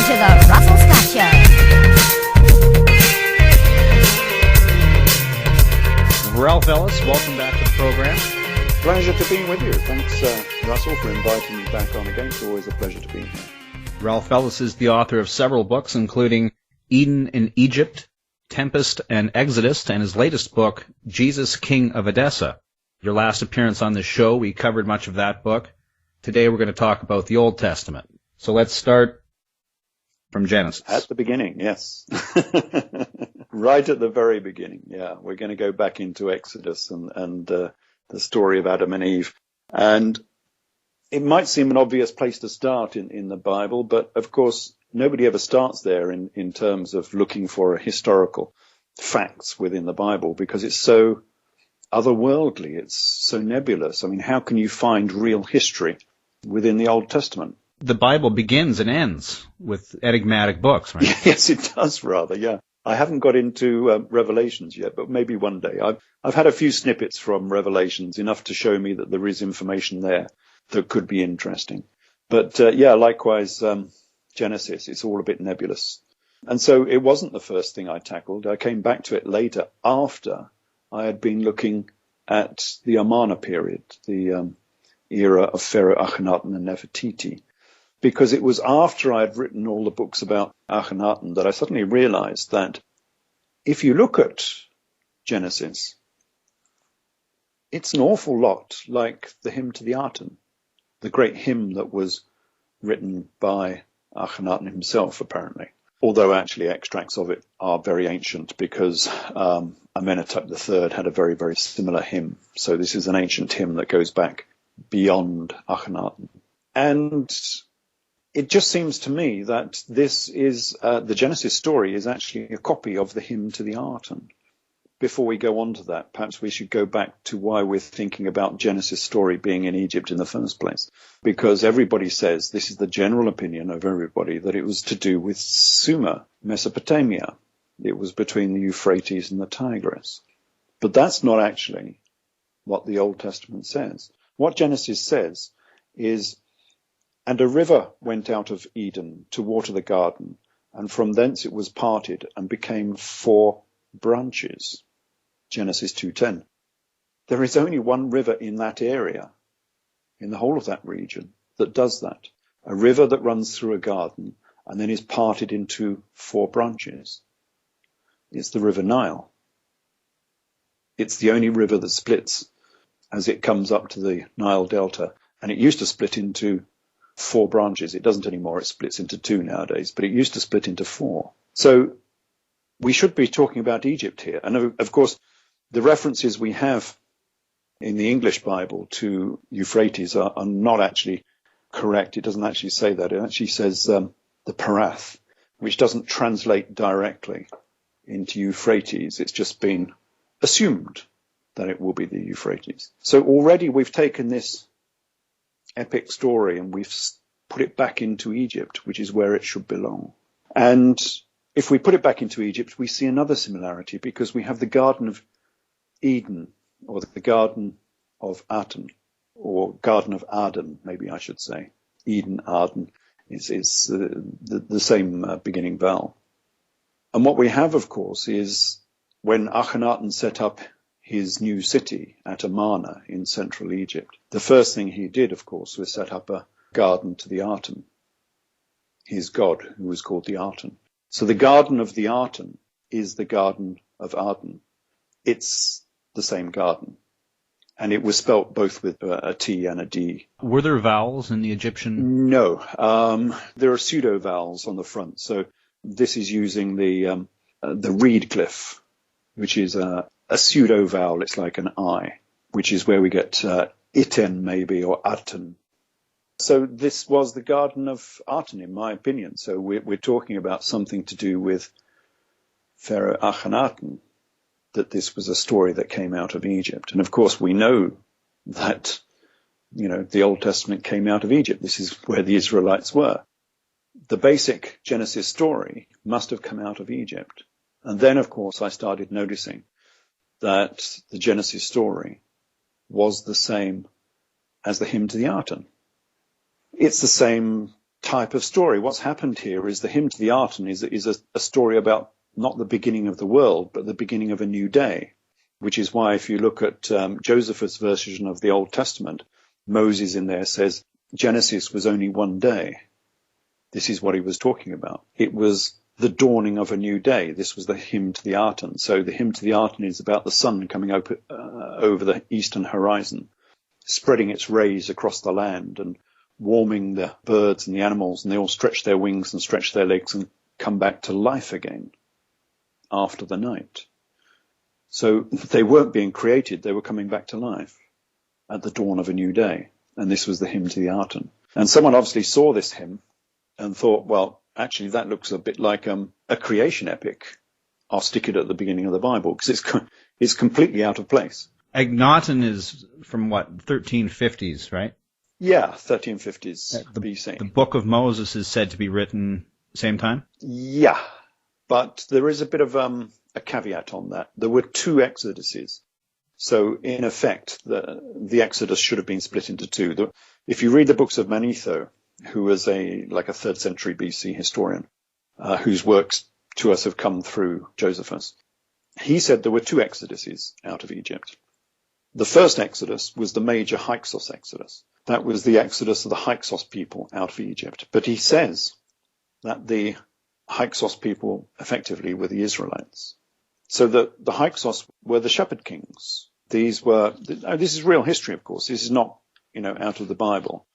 to the Russell Scott Show. Ralph Ellis, welcome back to the program. Pleasure to be with you. Thanks, Russell, for inviting me back on again. It's always a pleasure to be here. Ralph Ellis is the author of several books, including Eden in Egypt, Tempest and Exodus, and his latest book, Jesus, King of Edessa. Your last appearance on this show, we covered much of that book. Today we're going to talk about the Old Testament. So let's start from Genesis. At the beginning, yes. Right at the very beginning, yeah. We're going to go back into Exodus and the story of Adam and Eve. And it might seem an obvious place to start in the Bible, but of course nobody ever starts there in terms of looking for historical facts within the Bible, because it's so otherworldly, it's so nebulous. I mean, how can you find real history within the Old Testament? The Bible begins and ends with enigmatic books, right? Yes, it does, rather, yeah. I haven't got into Revelations yet, but maybe one day. I've had a few snippets from Revelations, enough to show me that there is information there that could be interesting. But yeah, likewise, Genesis, it's all a bit nebulous. And so it wasn't the first thing I tackled. I came back to it later, after I had been looking at the Amarna period, the era of Pharaoh Akhenaten and Nefertiti, because it was after I had written all the books about Akhenaten that I suddenly realized that if you look at Genesis, it's an awful lot like the hymn to the Aten, the great hymn that was written by Akhenaten himself, apparently. Although actually extracts of it are very ancient, because Amenhotep III had a very, very similar hymn. So this is an ancient hymn that goes back beyond Akhenaten. And it just seems to me that this is, the Genesis story is actually a copy of the hymn to the Aten. Before we go on to that, perhaps we should go back to why we're thinking about Genesis story being in Egypt in the first place. Because everybody says, this is the general opinion of everybody, that it was to do with Sumer, Mesopotamia. It was between the Euphrates and the Tigris. But that's not actually what the Old Testament says. What Genesis says is, and a river went out of Eden to water the garden, and from thence it was parted and became 4 branches. Genesis 2:10. There is only one river in that area, in the whole of that region, that does that. A river that runs through a garden and then is parted into 4 branches. It's the River Nile. It's the only river that splits as it comes up to the Nile Delta. And it used to split into 4 branches. It doesn't anymore. It splits into 2 nowadays, but it used to split into 4. So we should be talking about Egypt here. And of course, the references we have in the English Bible to Euphrates are not actually correct. It doesn't actually say that. It actually says the Parath, which doesn't translate directly into Euphrates. It's just been assumed that it will be the Euphrates. So already we've taken this epic story and we've put it back into Egypt, which is where it should belong. And if we put it back into Egypt, we see another similarity, because we have the Garden of Eden, or the Garden of Aten, or Garden of Aten, maybe I should say. Eden, Aden is the same beginning vowel. And what we have, of course, is when Akhenaten set up his new city at Amarna in central Egypt, the first thing he did, of course, was set up a garden to the Aten, his god, who was called the Aten. So the Garden of the Aten is the Garden of Aden. It's the same garden. And it was spelt both with a T and a D. Were there vowels in the Egyptian? No. There are pseudo-vowels on the front. So this is using the reed glyph, which is a pseudo-vowel. It's like an I, which is where we get Iten maybe, or Aten. So this was the Garden of Aten, in my opinion. So we're talking about something to do with Pharaoh Akhenaten, that this was a story that came out of Egypt. And of course we know that, the Old Testament came out of Egypt. This is where the Israelites were. The basic Genesis story must have come out of Egypt. And then, of course, I started noticing that the Genesis story was the same as the hymn to the Aten. It's the same type of story. What's happened here is the hymn to the Aten is a story about not the beginning of the world, but the beginning of a new day, which is why if you look at Josephus' version of the Old Testament, Moses in there says Genesis was only one day. This is what he was talking about. It was the dawning of a new day. This was the hymn to the Aten. So the hymn to the Aten is about the sun coming over the eastern horizon, spreading its rays across the land and warming the birds and the animals, and they all stretch their wings and stretch their legs and come back to life again after the night. So they weren't being created, they were coming back to life at the dawn of a new day. And this was the hymn to the Aten. And someone obviously saw this hymn and thought, well, actually that looks a bit like a creation epic. I'll stick it at the beginning of the Bible, because it's completely out of place. Akhenaten is from what, 1350s, right? Yeah, 1350s BC. The Book of Moses is said to be written same time? Yeah, but there is a bit of a caveat on that. There were two Exoduses. So in effect, the Exodus should have been split into two. If you read the books of Manetho, who was a 3rd century BC historian, whose works to us have come through Josephus, he said there were two Exoduses out of Egypt. The first Exodus was the major Hyksos Exodus. That was the exodus of the Hyksos people out of Egypt. But he says that the Hyksos people effectively were the Israelites. So the Hyksos were the shepherd kings. This is real history, of course. This is not, out of the Bible.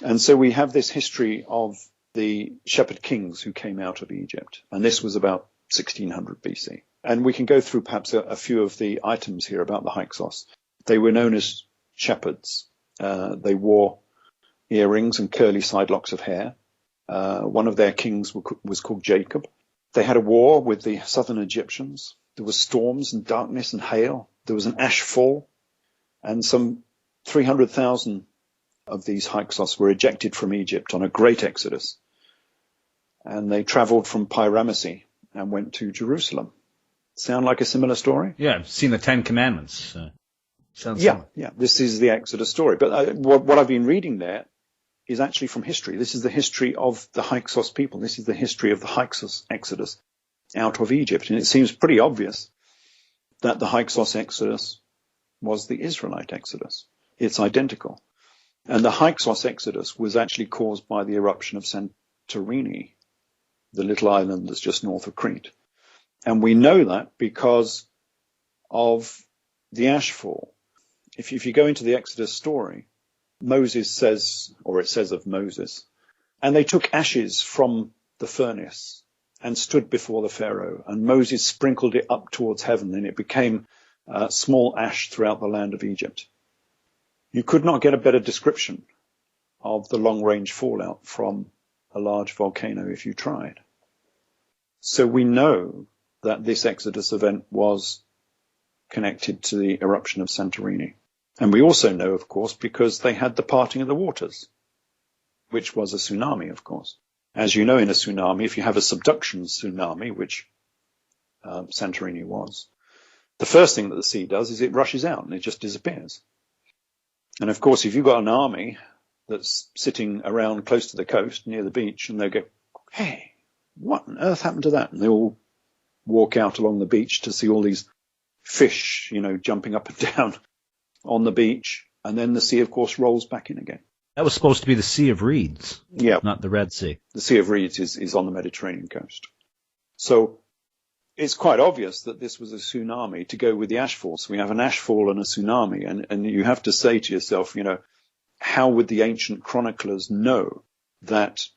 And so we have this history of the shepherd kings who came out of Egypt. And this was about 1600 BC. And we can go through perhaps a few of the items here about the Hyksos. They were known as shepherds. They wore earrings and curly side locks of hair. One of their kings was called Jacob. They had a war with the southern Egyptians. There were storms and darkness and hail. There was an ash fall. And some 300,000 of these Hyksos were ejected from Egypt on a great exodus. And they traveled from Pyramisi and went to Jerusalem. Sound like a similar story? Yeah, I've seen the Ten Commandments. Yeah. This is the Exodus story. But what I've been reading there is actually from history. This is the history of the Hyksos people. This is the history of the Hyksos Exodus out of Egypt. And it seems pretty obvious that the Hyksos Exodus was the Israelite Exodus. It's identical. And the Hyksos Exodus was actually caused by the eruption of Santorini, the little island that's just north of Crete. And we know that because of the ashfall. If you go into the Exodus story, Moses says, or it says of Moses, and they took ashes from the furnace and stood before the Pharaoh, and Moses sprinkled it up towards heaven, and it became small ash throughout the land of Egypt. You could not get a better description of the long-range fallout from a large volcano if you tried. So we know that this Exodus event was connected to the eruption of Santorini. And we also know, of course, because they had the parting of the waters, which was a tsunami, of course. As you know, in a tsunami, if you have a subduction tsunami, which Santorini was, the first thing that the sea does is it rushes out and it just disappears. And of course, if you've got an army that's sitting around close to the coast near the beach, and they go, hey, what on earth happened to that? And they all walk out along the beach to see all these fish, jumping up and down on the beach. And then the sea, of course, rolls back in again. That was supposed to be the Sea of Reeds, not the Red Sea. The Sea of Reeds is on the Mediterranean coast. So it's quite obvious that this was a tsunami to go with the ashfall. So we have an ashfall and a tsunami. And you have to say to yourself, how would the ancient chroniclers know that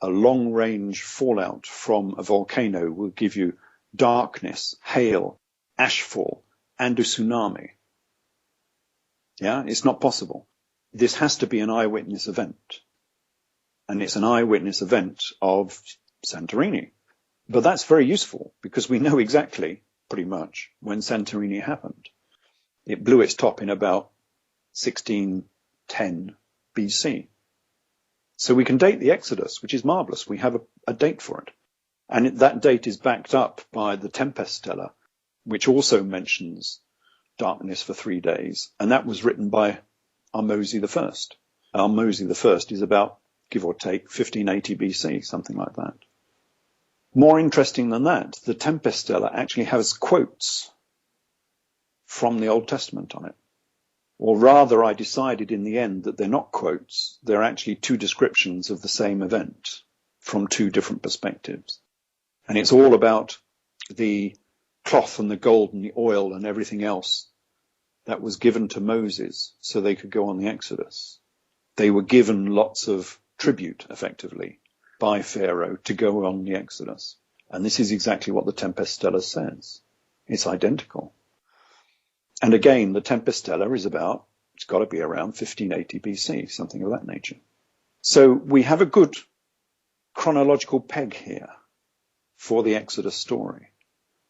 a long-range fallout from a volcano will give you darkness, hail, ashfall, and a tsunami? Yeah, it's not possible. This has to be an eyewitness event. And it's an eyewitness event of Santorini. But that's very useful because we know exactly, pretty much, when Santorini happened. It blew its top in about 1610 BC. So we can date the Exodus, which is marvelous. We have a date for it. And that date is backed up by the Tempest Stela, which also mentions darkness for 3 days. And that was written by Ahmose I. Ahmose I is about give or take 1580 BC, something like that. More interesting than that, the Tempest Stela actually has quotes from the Old Testament on it. Or rather, I decided in the end that they're not quotes. They're actually two descriptions of the same event from two different perspectives. And it's all about the cloth and the gold and the oil and everything else that was given to Moses so they could go on the Exodus. They were given lots of tribute, effectively, by Pharaoh to go on the Exodus. And this is exactly what the Tempest Stela says. It's identical. And again, the Tempest Stela is it's got to be around 1580 BC, something of that nature. So we have a good chronological peg here for the Exodus story.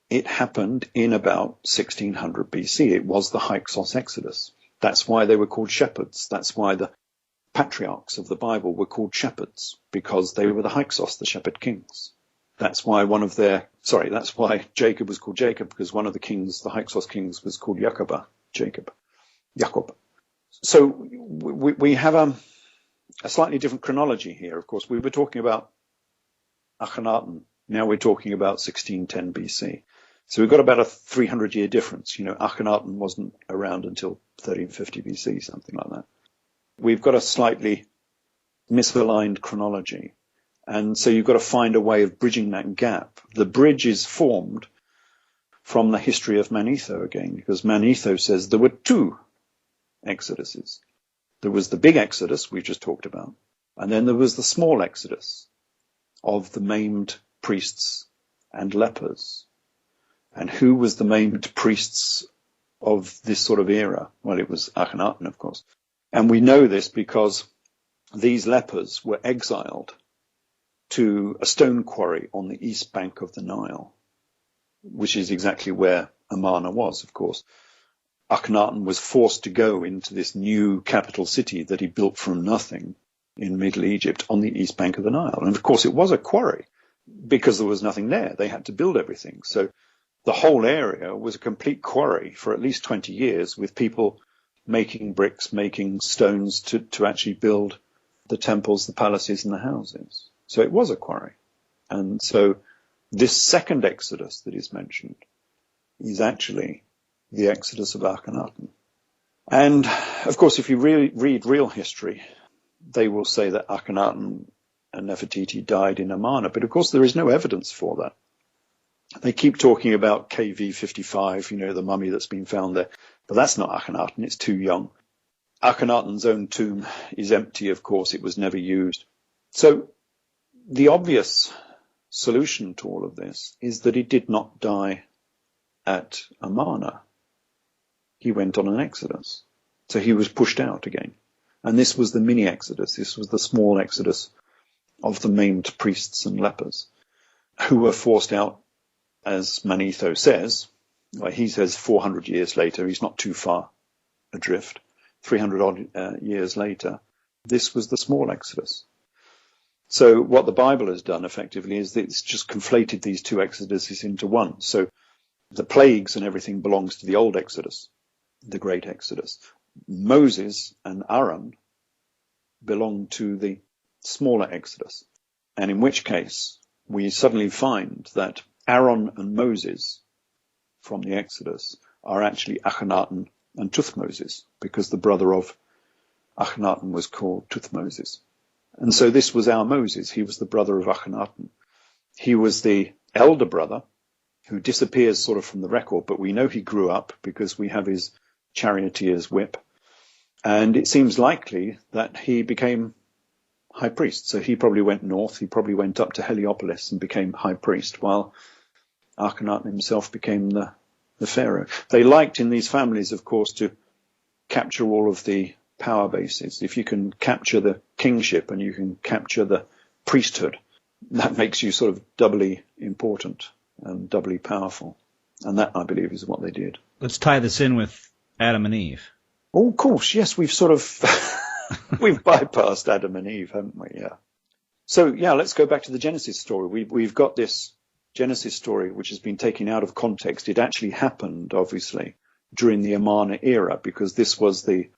It happened in about 1600 BC. It was the Hyksos Exodus. That's why they were called shepherds. That's why the patriarchs of the Bible were called shepherds, because they were the Hyksos, the shepherd kings. That's why that's why Jacob was called Jacob, because one of the kings, the Hyksos kings, was called Jacob. So we have a slightly different chronology here. Of course, we were talking about Akhenaten. Now we're talking about 1610 BC. So we've got about a 300-year difference. Akhenaten wasn't around until 1350 BC, something like that. We've got a slightly misaligned chronology. And so you've got to find a way of bridging that gap. The bridge is formed from the history of Manetho again, because Manetho says there were two exoduses. There was the big exodus we just talked about, and then there was the small exodus of the maimed priests and lepers. And who was the maimed priests of this sort of era? Well, it was Akhenaten, of course. And we know this because these lepers were exiled to a stone quarry on the east bank of the Nile, which is exactly where Amarna was, of course. Akhenaten was forced to go into this new capital city that he built from nothing in Middle Egypt on the east bank of the Nile. And of course it was a quarry because there was nothing there. They had to build everything. So the whole area was a complete quarry for at least 20 years with people making bricks, making stones to actually build the temples, the palaces and the houses. So it was a quarry. And so this second Exodus that is mentioned is actually the Exodus of Akhenaten. And of course, if you read real history, they will say that Akhenaten and Nefertiti died in Amarna. But of course, there is no evidence for that. They keep talking about KV 55, the mummy that's been found there. But that's not Akhenaten. It's too young. Akhenaten's own tomb is empty, of course. It was never used. So the obvious solution to all of this is that he did not die at Amarna. He went on an exodus. So he was pushed out again. And this was the mini exodus. This was the small exodus of the maimed priests and lepers who were forced out, as Manetho says. Well, he says 400 years later. He's not too far adrift. 300 odd years later, this was the small exodus. So what the Bible has done effectively is that it's just conflated these two exoduses into one. So the plagues and everything belongs to the old exodus, the great exodus. Moses and Aaron belong to the smaller exodus. And in which case we suddenly find that Aaron and Moses from the Exodus are actually Akhenaten and Tuthmoses, because the brother of Akhenaten was called Tuthmoses. And so this was our Moses. He was the brother of Akhenaten. He was the elder brother who disappears sort of from the record, but we know he grew up because we have his charioteer's whip. And it seems likely that he became high priest. So he probably went north. He probably went up to Heliopolis and became high priest, while Akhenaten himself became the pharaoh. They liked in these families, of course, to capture all of the power bases. If you can capture the kingship and you can capture the priesthood, that makes you sort of doubly important and doubly powerful. And that, I believe, is what they did. Let's tie this in with Adam and Eve. Oh, of course, yes, we've sort of we've bypassed Adam and Eve, haven't we? Yeah. So, yeah, let's go back to the Genesis story. We've got this Genesis story which has been taken out of context. It actually happened, obviously, during the Amarna era, because this was the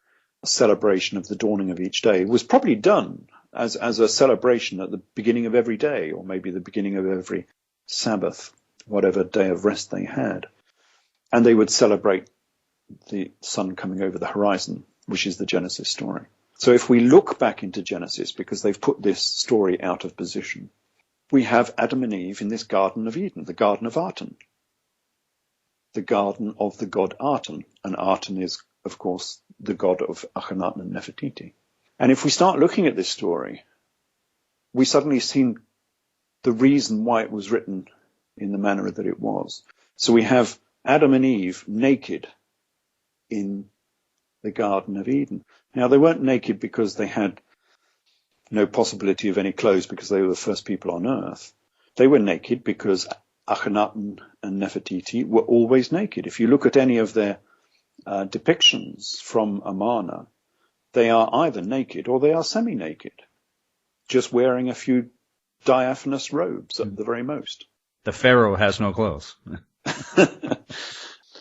celebration of the dawning of each day. It was probably done as a celebration at the beginning of every day, or maybe the beginning of every Sabbath, whatever day of rest they had. And they would celebrate the sun coming over the horizon, which is the Genesis story. So if we look back into Genesis, because they've put this story out of position, we have Adam and Eve in this Garden of Eden, the Garden of Aten, the garden of the god Aten. And Aten is, of course, the god of Akhenaten and Nefertiti. And if we start looking at this story, we suddenly see the reason why it was written in the manner that it was. So we have Adam and Eve naked in the Garden of Eden. Now, they weren't naked because they had no possibility of any clothes because they were the first people on earth. They were naked because Akhenaten and Nefertiti were always naked. If you look at any of their depictions from Amarna, they are either naked or they are semi-naked, just wearing a few diaphanous robes at the very most. The Pharaoh has no clothes.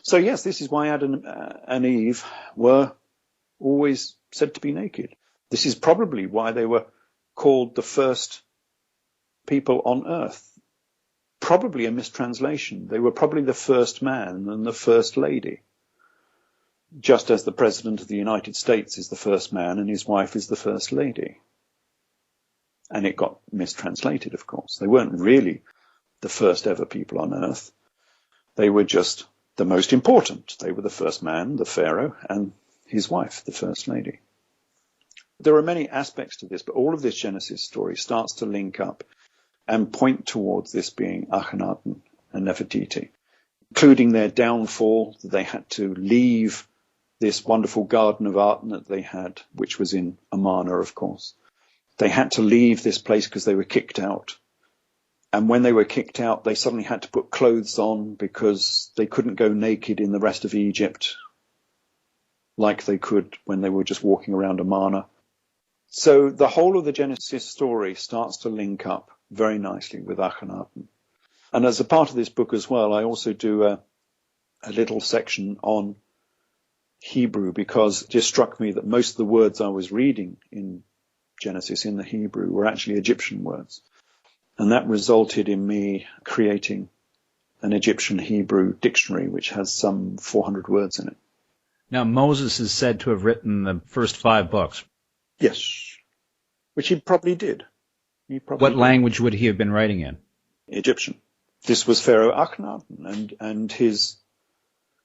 So yes, this is why Adam and Eve were always said to be naked. This is probably why they were called the first people on earth. Probably a mistranslation. They were probably the first man and the first lady. Just as the President of the United States is the first man and his wife is the first lady. And it got mistranslated, of course. They weren't really the first ever people on earth. They were just the most important. They were the first man, the Pharaoh, and his wife, the first lady. There are many aspects to this, but all of this Genesis story starts to link up and point towards this being Akhenaten and Nefertiti, including their downfall, that they had to leave this wonderful Garden of Aten that they had, which was in Amarna, of course. They had to leave this place because they were kicked out. And when they were kicked out, they suddenly had to put clothes on because they couldn't go naked in the rest of Egypt like they could when they were just walking around Amarna. So the whole of the Genesis story starts to link up very nicely with Akhenaten. And as a part of this book as well, I also do a little section on Hebrew, because it just struck me that most of the words I was reading in Genesis in the Hebrew were actually Egyptian words. And that resulted in me creating an Egyptian Hebrew dictionary, which has some 400 words in it. Now, Moses is said to have written the first 5 books. Yes, which he probably did. What language would he have been writing in? Egyptian. This was Pharaoh Akhenaten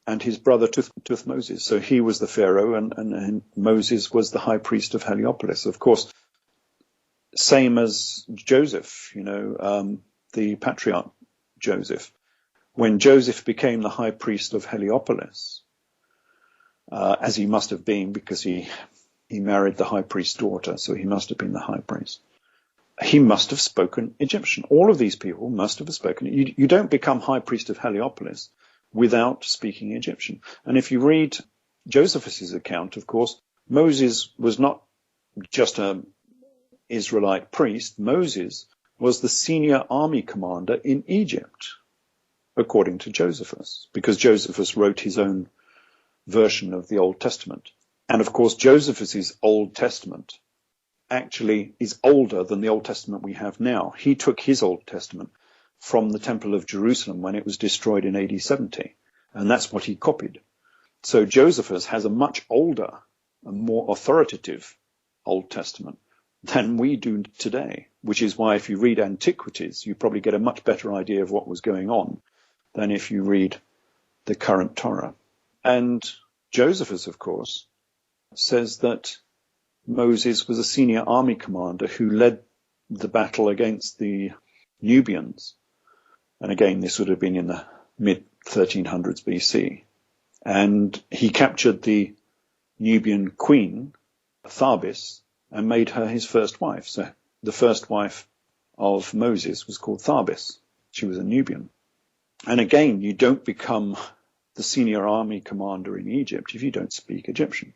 and his brother Tuthmosis. So he was the Pharaoh and Moses was the high priest of Heliopolis. Of course, same as Joseph, the patriarch Joseph. When Joseph became the high priest of Heliopolis, as he must have been because he married the high priest's daughter, so he must have been the high priest. He must have spoken Egyptian. All of these people must have spoken. You don't become high priest of Heliopolis without speaking Egyptian. And if you read Josephus' account, of course, Moses was not just an Israelite priest. Moses was the senior army commander in Egypt, according to Josephus, because Josephus wrote his own version of the Old Testament. And of course, Josephus' Old Testament actually is older than the Old Testament we have now. He took his Old Testament from the Temple of Jerusalem when it was destroyed in AD 70, and that's what he copied. So Josephus has a much older and more authoritative Old Testament than we do today, which is why if you read Antiquities, you probably get a much better idea of what was going on than if you read the current Torah. And Josephus, of course, says that Moses was a senior army commander who led the battle against the Nubians. And again, this would have been in the mid-1300s BC. And he captured the Nubian queen, Tharbis, and made her his first wife. So the first wife of Moses was called Tharbis. She was a Nubian. And again, you don't become the senior army commander in Egypt if you don't speak Egyptian.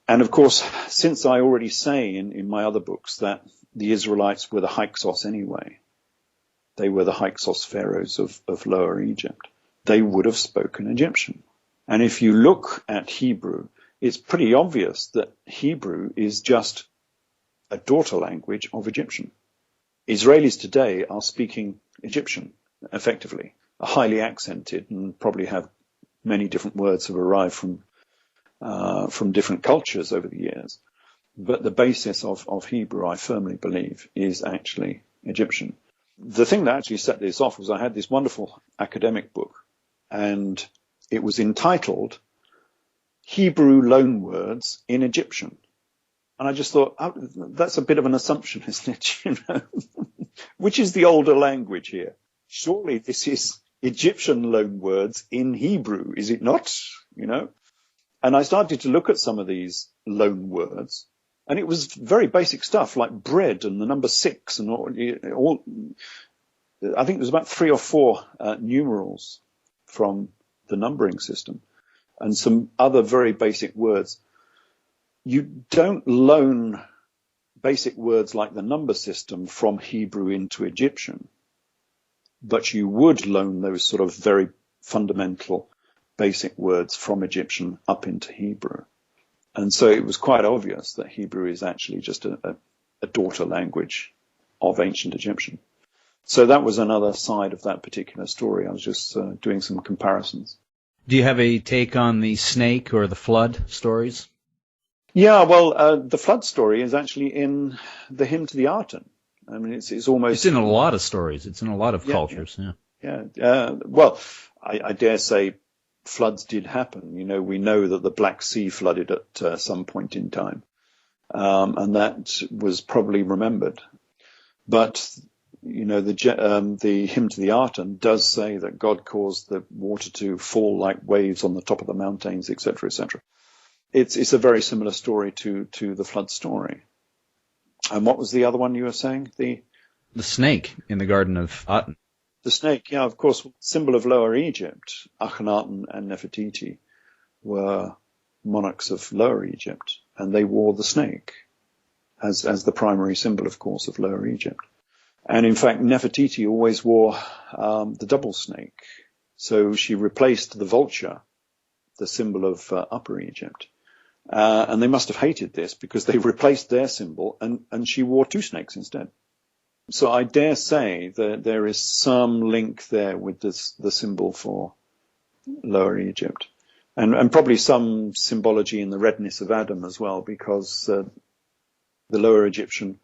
And of course, since I already say in my other books that the Israelites were the Hyksos anyway, they were the Hyksos pharaohs of Lower Egypt, they would have spoken Egyptian. And if you look at Hebrew, it's pretty obvious that Hebrew is just a daughter language of Egyptian. Israelis today are speaking Egyptian, effectively, highly accented, and probably have many different words have arrived from different cultures over the years. But the basis of Hebrew, I firmly believe, is actually Egyptian. The thing that actually set this off was I had this wonderful academic book, and it was entitled Hebrew Loanwords in Egyptian. And I just thought, oh, that's a bit of an assumption, isn't it? You know, which is the older language here? Surely this is Egyptian loanwords in Hebrew, is it not? You know? And I started to look at some of these loanwords, and it was very basic stuff like bread and the number 6 and all. I think there's about 3 or 4 numerals from the numbering system and some other very basic words. You don't loan basic words like the number system from Hebrew into Egyptian, but you would loan those sort of very fundamental basic words from Egyptian up into Hebrew. And so it was quite obvious that Hebrew is actually just a daughter language of ancient Egyptian. So that was another side of that particular story. I was just doing some comparisons. Do you have a take on the snake or the flood stories? Yeah, well, the flood story is actually in the hymn to the Aten. I mean, it's almost... It's in a lot of stories. It's in a lot of cultures, yeah. Well, I dare say floods did happen. You know, we know that the Black Sea flooded at some point in time, and that was probably remembered. But, you know, the hymn to the Aten does say that God caused the water to fall like waves on the top of the mountains, etc., etc. It's a very similar story to the flood story. And what was the other one you were saying? The snake in the Garden of Aten. The snake, yeah, of course, symbol of Lower Egypt. Akhenaten and Nefertiti were monarchs of Lower Egypt, and they wore the snake as the primary symbol, of course, of Lower Egypt. And in fact, Nefertiti always wore the double snake. So she replaced the vulture, the symbol of Upper Egypt. And they must have hated this because they replaced their symbol and she wore 2 snakes instead. So I dare say that there is some link there with the symbol for Lower Egypt. And probably some symbology in the redness of Adam as well, because the Lower Egyptian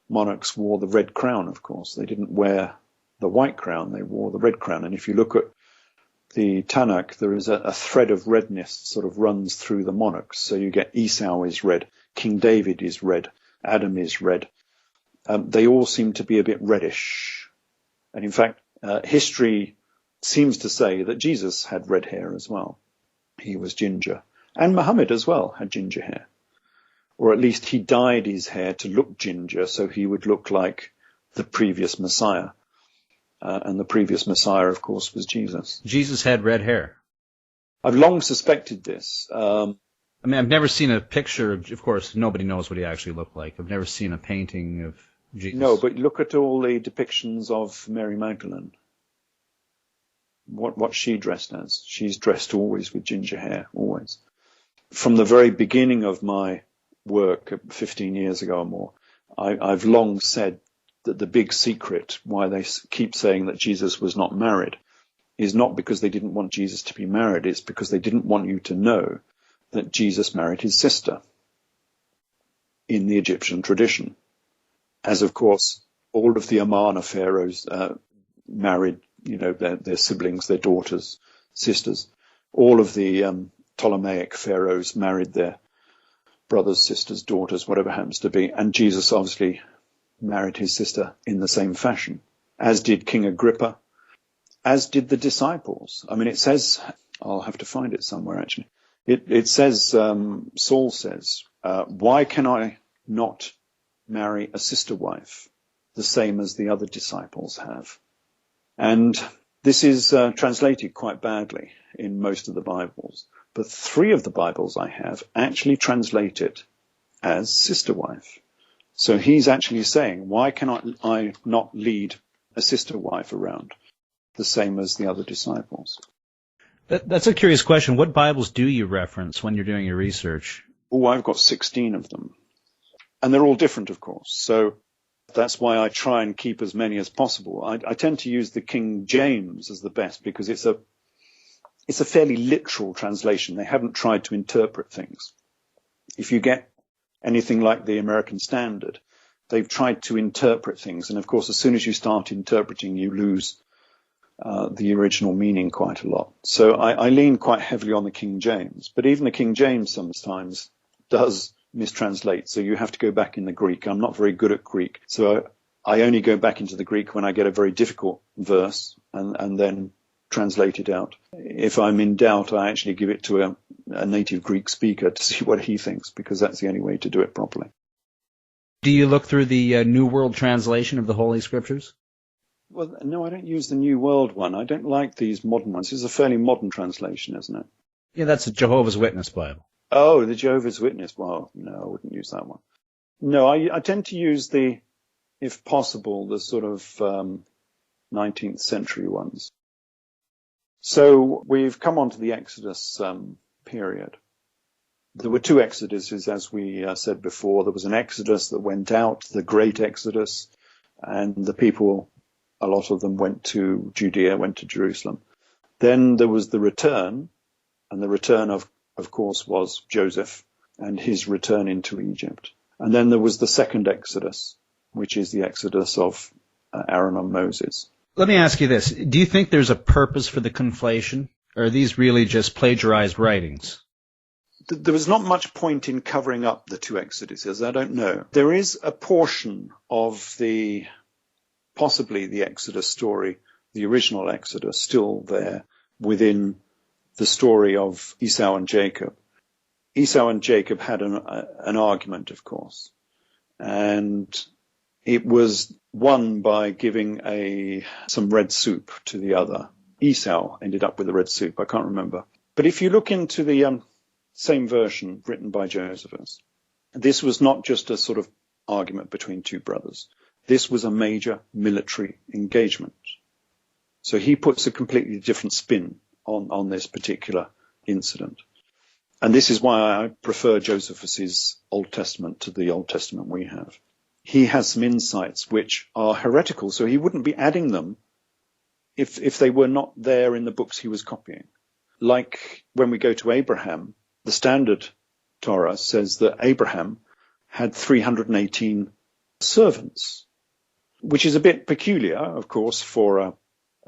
monarchs wore the red crown, of course. They didn't wear the white crown, they wore the red crown. And if you look at the Tanakh, there is a thread of redness sort of runs through the monarchs. So you get Esau is red, King David is red, Adam is red. They all seem to be a bit reddish. And in fact, history seems to say that Jesus had red hair as well. He was ginger. And Muhammad as well had ginger hair. Or at least he dyed his hair to look ginger so he would look like the previous Messiah. And the previous Messiah, of course, was Jesus. Jesus had red hair. I've long suspected this. I mean, I've never seen a picture. Of course, nobody knows what he actually looked like. I've never seen a painting of Jesus. No, but look at all the depictions of Mary Magdalene. What she dressed as. She's dressed always with ginger hair, always. From the very beginning of my work 15 years ago or more, I've long said that the big secret why they keep saying that Jesus was not married is not because they didn't want Jesus to be married. It's because they didn't want you to know that Jesus married his sister in the Egyptian tradition. As, of course, all of the Amarna pharaohs married, you know, their siblings, their daughters, sisters. All of the Ptolemaic pharaohs married their brothers, sisters, daughters, whatever happens to be. And Jesus obviously married his sister in the same fashion, as did King Agrippa, as did the disciples. I mean, it says, I'll have to find it somewhere actually. It says, Saul says, why can I not marry a sister wife, the same as the other disciples have? And this is translated quite badly in most of the Bibles, but 3 of the Bibles I have actually translate it as sister wife. So he's actually saying, why cannot I not lead a sister wife around, the same as the other disciples? That's a curious question. What Bibles do you reference when you're doing your research? Oh, I've got 16 of them. And they're all different, of course. So that's why I try and keep as many as possible. I tend to use the King James as the best because it's a fairly literal translation. They haven't tried to interpret things. If you get anything like the American Standard, they've tried to interpret things. And of course, as soon as you start interpreting, you lose the original meaning quite a lot. So I lean quite heavily on the King James. But even the King James sometimes does mistranslate. So you have to go back in the Greek. I'm not very good at Greek. So I only go back into the Greek when I get a very difficult verse and then translate it out. If I'm in doubt, I actually give it to a native Greek speaker to see what he thinks, because that's the only way to do it properly. Do you look through the New World Translation of the Holy Scriptures? Well, no, I don't use the New World one. I don't like these modern ones. It's a fairly modern translation, isn't it? Yeah, that's a Jehovah's Witness Bible. Oh, the Jehovah's Witness. Well, no, I wouldn't use that one. No, I tend to use if possible, the sort of 19th century ones. So we've come on to the Exodus period. There were two exoduses, as we said before. There was an exodus that went out, the Great Exodus, and the people, a lot of them went to Judea, went to Jerusalem. Then there was the return, and the return of course, was Joseph and his return into Egypt. And then there was the second Exodus, which is the Exodus of Aaron and Moses. Let me ask you this. Do you think there's a purpose for the conflation? Or are these really just plagiarized writings? There was not much point in covering up the two Exoduses. I don't know. There is a portion of possibly the Exodus story, the original Exodus, still there within the story of Esau and Jacob. Esau and Jacob had an argument, of course, and it was won by giving some red soup to the other. Esau ended up with the red soup. I can't remember. But if you look into the same version written by Josephus, this was not just a sort of argument between two brothers. This was a major military engagement. So he puts a completely different spin on this particular incident. And this is why I prefer Josephus's Old Testament to the Old Testament we have. He has some insights which are heretical, so he wouldn't be adding them if they were not there in the books he was copying. Like when we go to Abraham, the Standard Torah says that Abraham had 318 servants, which is a bit peculiar, of course, for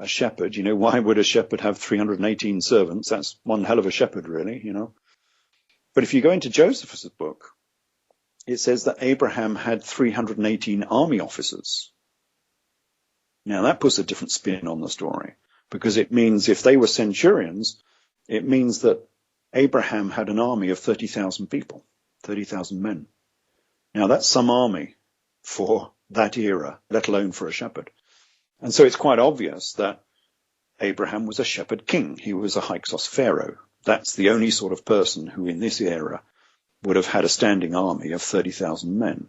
a shepherd. You know, why would a shepherd have 318 servants? That's one hell of a shepherd, really, you know. But if you go into Josephus' book, it says that Abraham had 318 army officers. Now, that puts a different spin on the story, because it means if they were centurions, it means that Abraham had an army of 30,000 people, 30,000 men. Now, that's some army for that era, let alone for a shepherd. And so it's quite obvious that Abraham was a shepherd king. He was a Hyksos pharaoh. That's the only sort of person who in this era would have had a standing army of 30,000 men.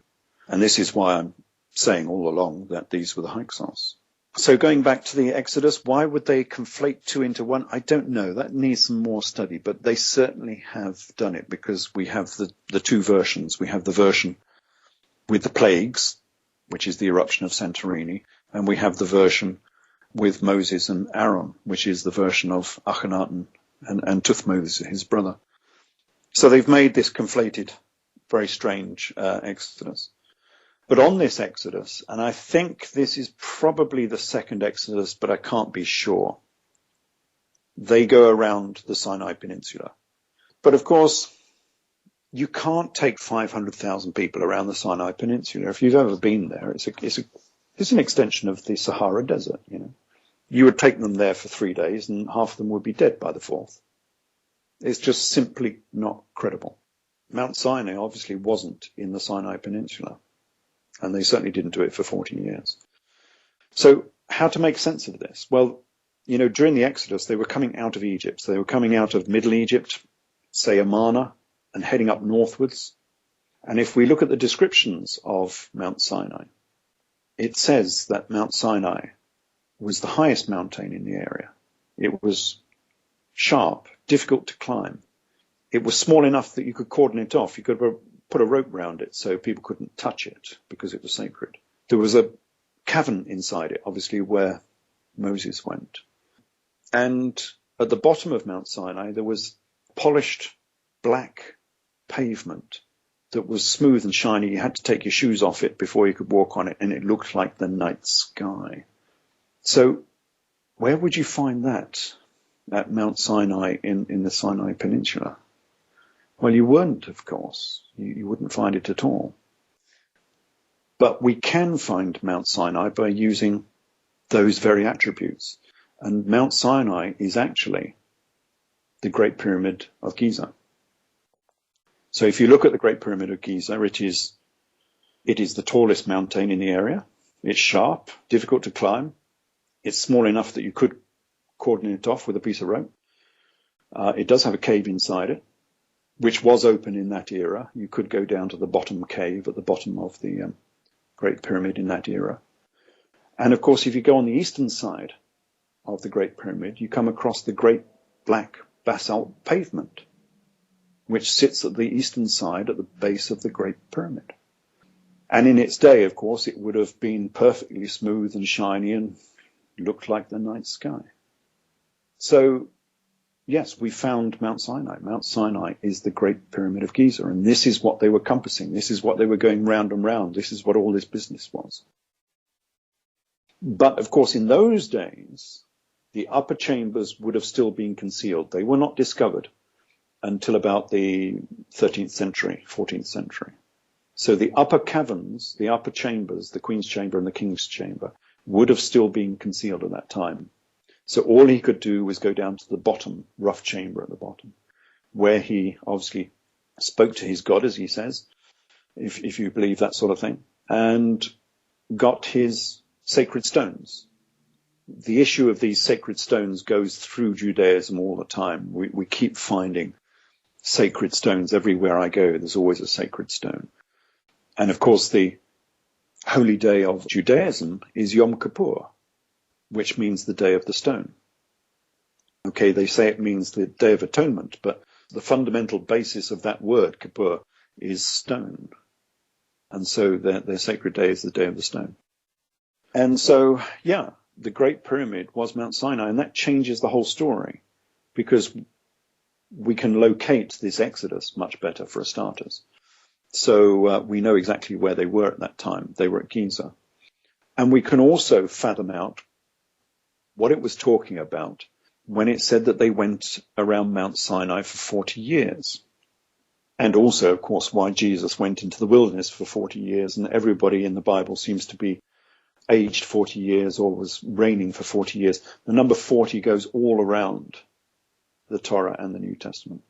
And this is why I'm saying all along that these were the Hyksos. So going back to the Exodus, why would they conflate two into one? I don't know. That needs some more study, but they certainly have done it, because we have the two versions. We have the version with the plagues, which is the eruption of Santorini, and we have the version with Moses and Aaron, which is the version of Akhenaten and Tuthmoses, his brother. So they've made this conflated, very strange Exodus. But on this Exodus, and I think this is probably the second Exodus, but I can't be sure, they go around the Sinai Peninsula. But of course, you can't take 500,000 people around the Sinai Peninsula. If you've ever been there, it's an extension of the Sahara Desert, you know. You would take them there for 3 days and half of them would be dead by the fourth. It's just simply not credible. Mount Sinai obviously wasn't in the Sinai Peninsula, and they certainly didn't do it for 40 years. So how to make sense of this? Well, you know, during the Exodus, they were coming out of Egypt. So they were coming out of Middle Egypt, say Amarna, and heading up northwards. And if we look at the descriptions of Mount Sinai, it says that Mount Sinai was the highest mountain in the area. It was sharp, difficult to climb. It was small enough that you could cordon it off. You could put a rope round it so people couldn't touch it because it was sacred. There was a cavern inside it, obviously, where Moses went. And at the bottom of Mount Sinai, there was polished black pavement that was smooth and shiny. You had to take your shoes off it before you could walk on it, and it looked like the night sky. So where would you find that at Mount Sinai in the Sinai Peninsula? Well, you wouldn't, of course. You wouldn't find it at all. But we can find Mount Sinai by using those very attributes. And Mount Sinai is actually the Great Pyramid of Giza. So if you look at the Great Pyramid of Giza, it is the tallest mountain in the area. It's sharp, difficult to climb. It's small enough that you could cordon it off with a piece of rope. It does have a cave inside it, which was open in that era. You could go down to the bottom cave at the bottom of the Great Pyramid in that era. And of course, if you go on the eastern side of the Great Pyramid, you come across the great black basalt pavement, which sits at the eastern side at the base of the Great Pyramid. And in its day, of course, it would have been perfectly smooth and shiny and looked like the night sky. So, yes, we found Mount Sinai. Mount Sinai is the Great Pyramid of Giza, and this is what they were compassing. This is what they were going round and round. This is what all this business was. But, of course, in those days, the upper chambers would have still been concealed. They were not discovered until about the 13th century, 14th century. So the upper caverns, the upper chambers, the Queen's Chamber and the King's Chamber, would have still been concealed at that time. So all he could do was go down to the bottom, rough chamber at the bottom, where he obviously spoke to his God, as he says, if you believe that sort of thing, and got his sacred stones. The issue of these sacred stones goes through Judaism all the time. We keep finding sacred stones everywhere I go. There's always a sacred stone. And of course, the holy day of Judaism is Yom Kippur, which means the day of the stone. Okay, they say it means the Day of Atonement, but the fundamental basis of that word, Kippur, is stone. And so their sacred day is the Day of the Stone. And so, yeah, the Great Pyramid was Mount Sinai, and that changes the whole story, because we can locate this Exodus much better, for starters. So we know exactly where they were at that time. They were at Giza. And we can also fathom out what it was talking about when it said that they went around Mount Sinai for 40 years. And also, of course, why Jesus went into the wilderness for 40 years, and everybody in the Bible seems to be aged 40 years or was reigning for 40 years. The number 40 goes all around the Torah and the New Testament.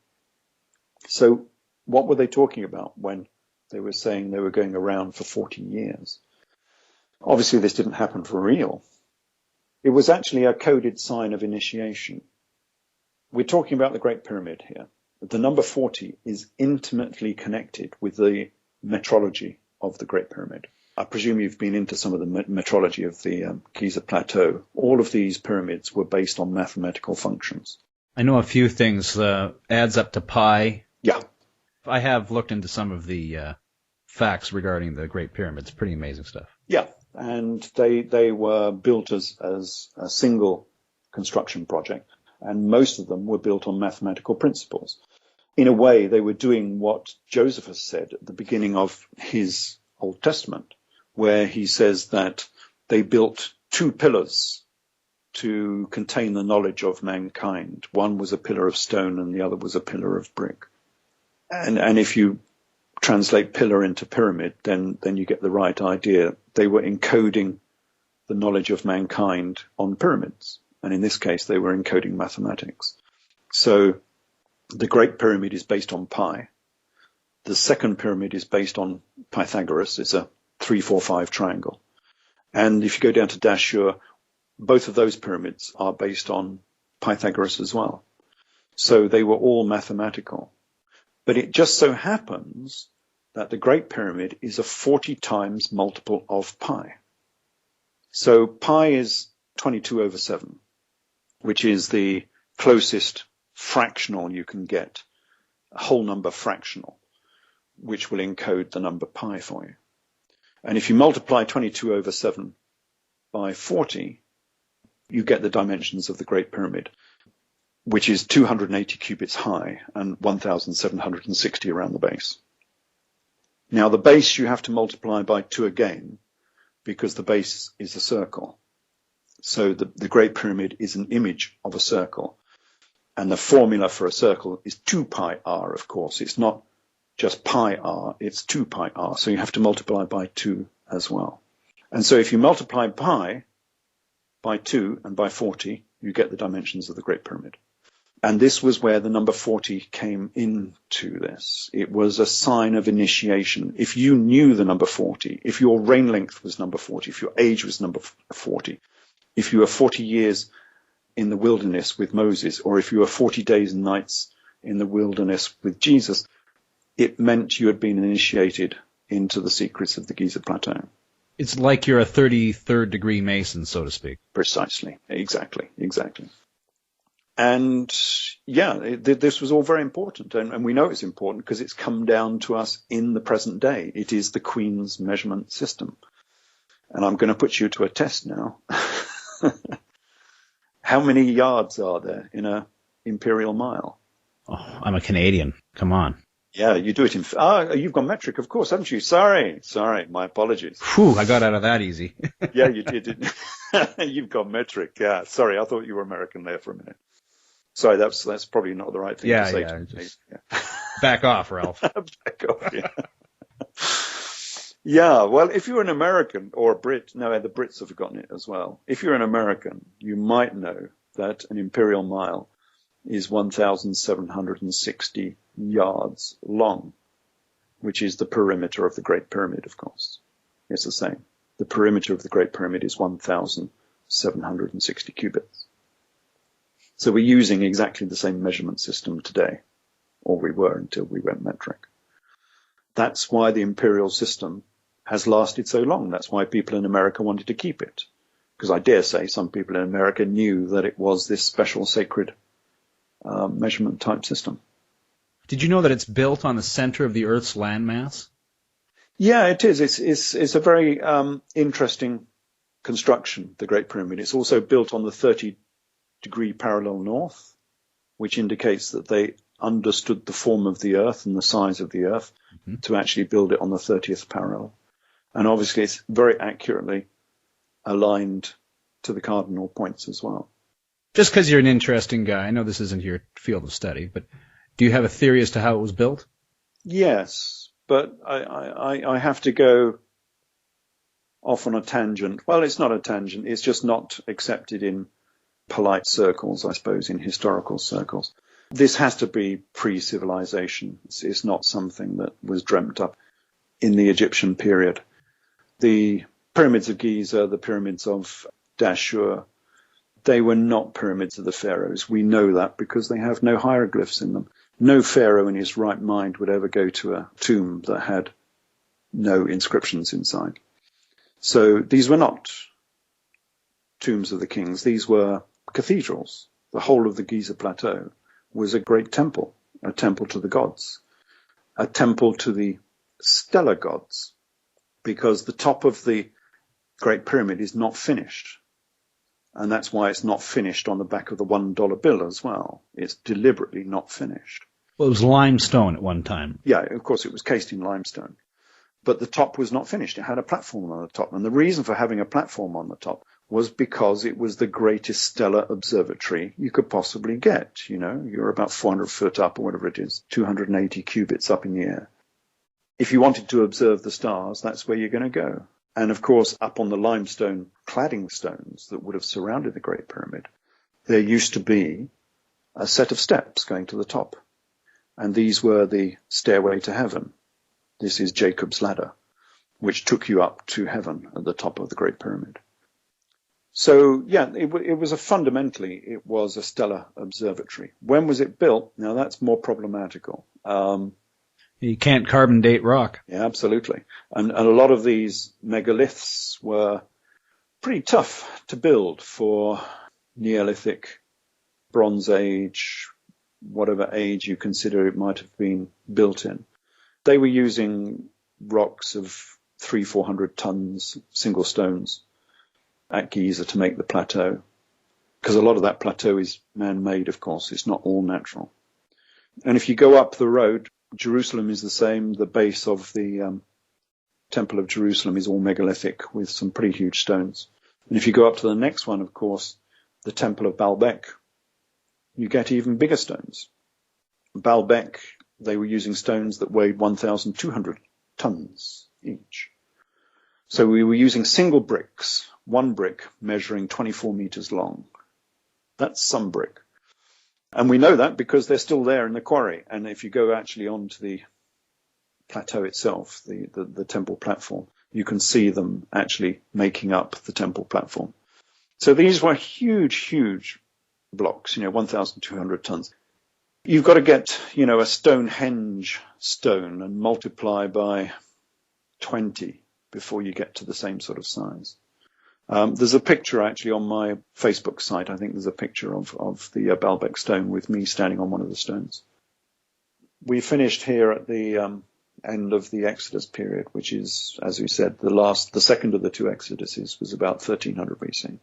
So what were they talking about when they were saying they were going around for 40 years? Obviously, this didn't happen for real. It was actually a coded sign of initiation. We're talking about the Great Pyramid here. The number 40 is intimately connected with the metrology of the Great Pyramid. I presume you've been into some of the metrology of the Giza Plateau. All of these pyramids were based on mathematical functions. I know a few things. Adds up to pi. Yeah. I have looked into some of the facts regarding the Great Pyramids. Pretty amazing stuff. Yeah, and they were built as a single construction project, and most of them were built on mathematical principles. In a way, they were doing what Josephus said at the beginning of his Old Testament, where he says that they built two pillars to contain the knowledge of mankind. One was a pillar of stone and the other was a pillar of brick. And if you translate pillar into pyramid, then you get the right idea. They were encoding the knowledge of mankind on pyramids. And in this case, they were encoding mathematics. So the Great Pyramid is based on pi. The second pyramid is based on Pythagoras. It's a 3-4-5 triangle. And if you go down to Dashur, both of those pyramids are based on Pythagoras as well. So they were all mathematical. But it just so happens that the Great Pyramid is a 40 times multiple of pi. So pi is 22/7, which is the closest fractional you can get, a whole number fractional. which will encode the number pi for you. And if you multiply 22 over 7 by 40, you get the dimensions of the Great Pyramid, which is 280 cubits high and 1,760 around the base. Now, the base you have to multiply by 2 again, because the base is a circle. So the Great Pyramid is an image of a circle. And the formula for a circle is 2 pi r, of course. It's not just pi r, it's 2 pi r. So you have to multiply by 2 as well. And so if you multiply pi by 2 and by 40, you get the dimensions of the Great Pyramid. And this was where the number 40 came into this. It was a sign of initiation. If you knew the number 40, if your reign length was number 40, if your age was number 40, if you were 40 years in the wilderness with Moses, or if you were 40 days and nights in the wilderness with Jesus, it meant you had been initiated into the secrets of the Giza Plateau. It's like you're a 33rd degree Mason, so to speak. Precisely. Exactly. And yeah, this was all very important. And we know it's important because it's come down to us in the present day. It is the Queen's measurement system. And I'm going to put you to a test now. How many yards are there in an imperial mile? Oh, I'm a Canadian. Come on. Yeah, you do it in... you've gone metric, of course, haven't you? Sorry, my apologies. Phew, I got out of that easy. Yeah, you did, didn't you? You've gone metric, yeah. Sorry, I thought you were American there for a minute. Sorry, that's probably not the right thing to say to me. Yeah. Back off, Ralph. Back off, yeah. Yeah, well, if you're an American or a Brit, no, the Brits have forgotten it as well. If you're an American, you might know that an imperial mile is 1,760 yards long, which is the perimeter of the Great Pyramid, of course. It's the same. The perimeter of the Great Pyramid is 1,760 cubits. So we're using exactly the same measurement system today, or we were until we went metric. That's why the imperial system has lasted so long. That's why people in America wanted to keep it. Because I dare say some people in America knew that it was this special sacred measurement type system. Did you know that it's built on the center of the Earth's landmass? Yeah, it is. It's a very interesting construction, the Great Pyramid. It's also built on the 30-degree parallel north, which indicates that they understood the form of the Earth and the size of the Earth to actually build it on the 30th parallel. And obviously it's very accurately aligned to the cardinal points as well. Just because you're an interesting guy, I know this isn't your field of study, but do you have a theory as to how it was built? Yes, but I have to go off on a tangent. Well, it's not a tangent. It's just not accepted in polite circles, I suppose, in historical circles. This has to be pre-civilization. It's not something that was dreamt up in the Egyptian period. The pyramids of Giza, the pyramids of Dashur, they were not pyramids of the pharaohs. We know that because they have no hieroglyphs in them. No pharaoh in his right mind would ever go to a tomb that had no inscriptions inside. So these were not tombs of the kings. These were cathedrals. The whole of the Giza Plateau was a great temple, a temple to the gods, a temple to the stellar gods, because the top of the Great Pyramid is not finished. And that's why it's not finished on the back of the $1 bill as well. It's deliberately not finished. Well, it was limestone at one time. Yeah, of course, it was cased in limestone. But the top was not finished. It had a platform on the top. And the reason for having a platform on the top was because it was the greatest stellar observatory you could possibly get. You know, you're about 400 foot up or whatever it is, 280 cubits up in the air. If you wanted to observe the stars, that's where you're going to go. And of course, up on the limestone cladding stones that would have surrounded the Great Pyramid, there used to be a set of steps going to the top. And these were the stairway to heaven. This is Jacob's ladder, which took you up to heaven at the top of the Great Pyramid. So, yeah, it was fundamentally a stellar observatory. When was it built? Now, that's more problematical. You can't carbon date rock. Yeah, absolutely. And a lot of these megaliths were pretty tough to build for Neolithic, Bronze Age, whatever age you consider it might have been built in. They were using rocks of 300-400 tons, single stones, at Giza to make the plateau. Because a lot of that plateau is man-made, of course. It's not all natural. And if you go up the road, Jerusalem is the same. The base of the Temple of Jerusalem is all megalithic with some pretty huge stones. And if you go up to the next one, of course, the Temple of Baalbek, you get even bigger stones. Baalbek, they were using stones that weighed 1,200 tons each. So we were using single bricks, one brick measuring 24 meters long. That's some brick. And we know that because they're still there in the quarry. And if you go actually onto the plateau itself, the temple platform, you can see them actually making up the temple platform. So these were huge, huge blocks, 1,200 tons. You've got to get, a Stonehenge stone and multiply by 20 before you get to the same sort of size. There's a picture actually on my Facebook site. I think there's a picture of the Baalbek stone with me standing on one of the stones. We finished here at the end of the Exodus period, which is, as we said, the second of the two Exoduses was about 1300 BC.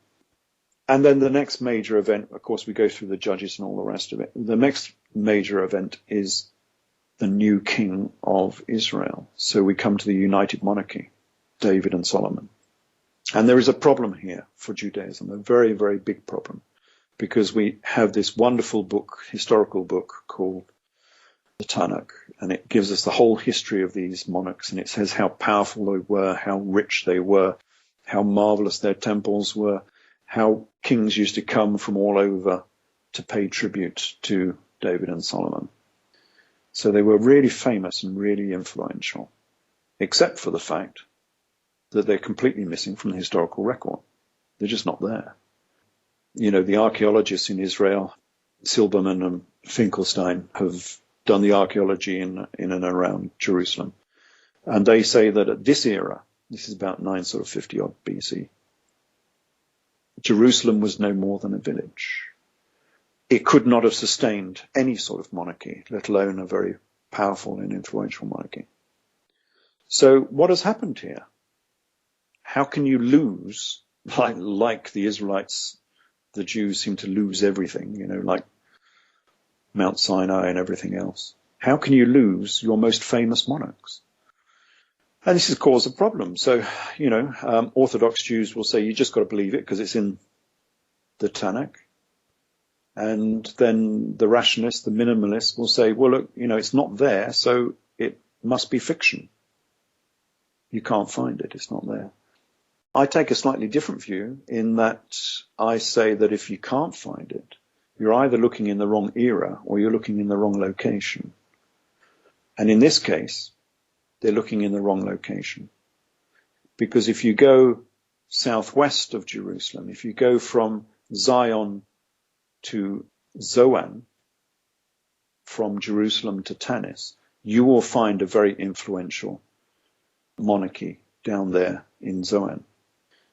And then the next major event, of course, we go through the Judges and all the rest of it. The next major event is the new king of Israel. So we come to the United Monarchy, David and Solomon. And there is a problem here for Judaism, a very, very big problem, because we have this wonderful book, historical book called the Tanakh, and it gives us the whole history of these monarchs, and it says how powerful they were, how rich they were, how marvelous their temples were, how kings used to come from all over to pay tribute to David and Solomon. So they were really famous and really influential, except for the fact that they're completely missing from the historical record. They're just not there. The archaeologists in Israel, Silberman and Finkelstein, have done the archaeology in and around Jerusalem. And they say that at this era, this is about 950 odd BC, Jerusalem was no more than a village. It could not have sustained any sort of monarchy, let alone a very powerful and influential monarchy. So what has happened here? How can you lose, like the Israelites, the Jews seem to lose everything, like Mount Sinai and everything else. How can you lose your most famous monarchs? And this has caused a problem. So, Orthodox Jews will say, you just got to believe it because it's in the Tanakh. And then the rationalists, the minimalists will say, well, look, it's not there, so it must be fiction. You can't find it. It's not there. I take a slightly different view in that I say that if you can't find it, you're either looking in the wrong era or you're looking in the wrong location. And in this case, they're looking in the wrong location. Because if you go southwest of Jerusalem, if you go from Zion to Zoan, from Jerusalem to Tanis, you will find a very influential monarchy down there in Zoan,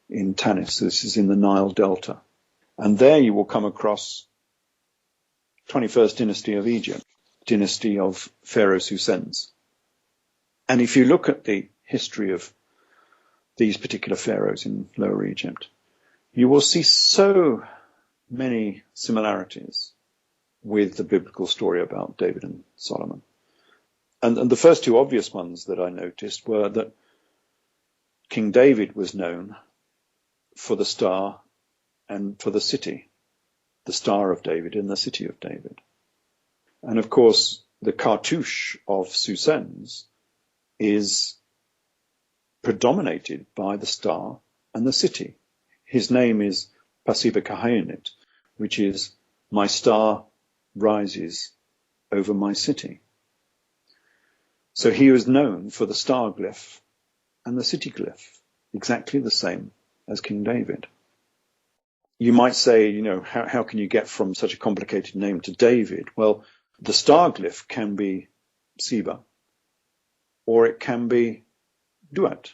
in Tanis. This is in the Nile Delta. And there you will come across 21st dynasty of Egypt, dynasty of Pharaoh Psusennes. And if you look at the history of these particular pharaohs in Lower Egypt, you will see so many similarities with the biblical story about David and Solomon. And the first two obvious ones that I noticed were that King David was known for the star and for the city, the Star of David and the City of David. And of course, the cartouche of Psusennes is predominated by the star and the city. His name is Pasiba Kahayinit, which is my star rises over my city. So he was known for the star glyph and the city glyph, exactly the same as King David. You might say, how can you get from such a complicated name to David? Well, the star glyph can be Siba, or it can be Duat.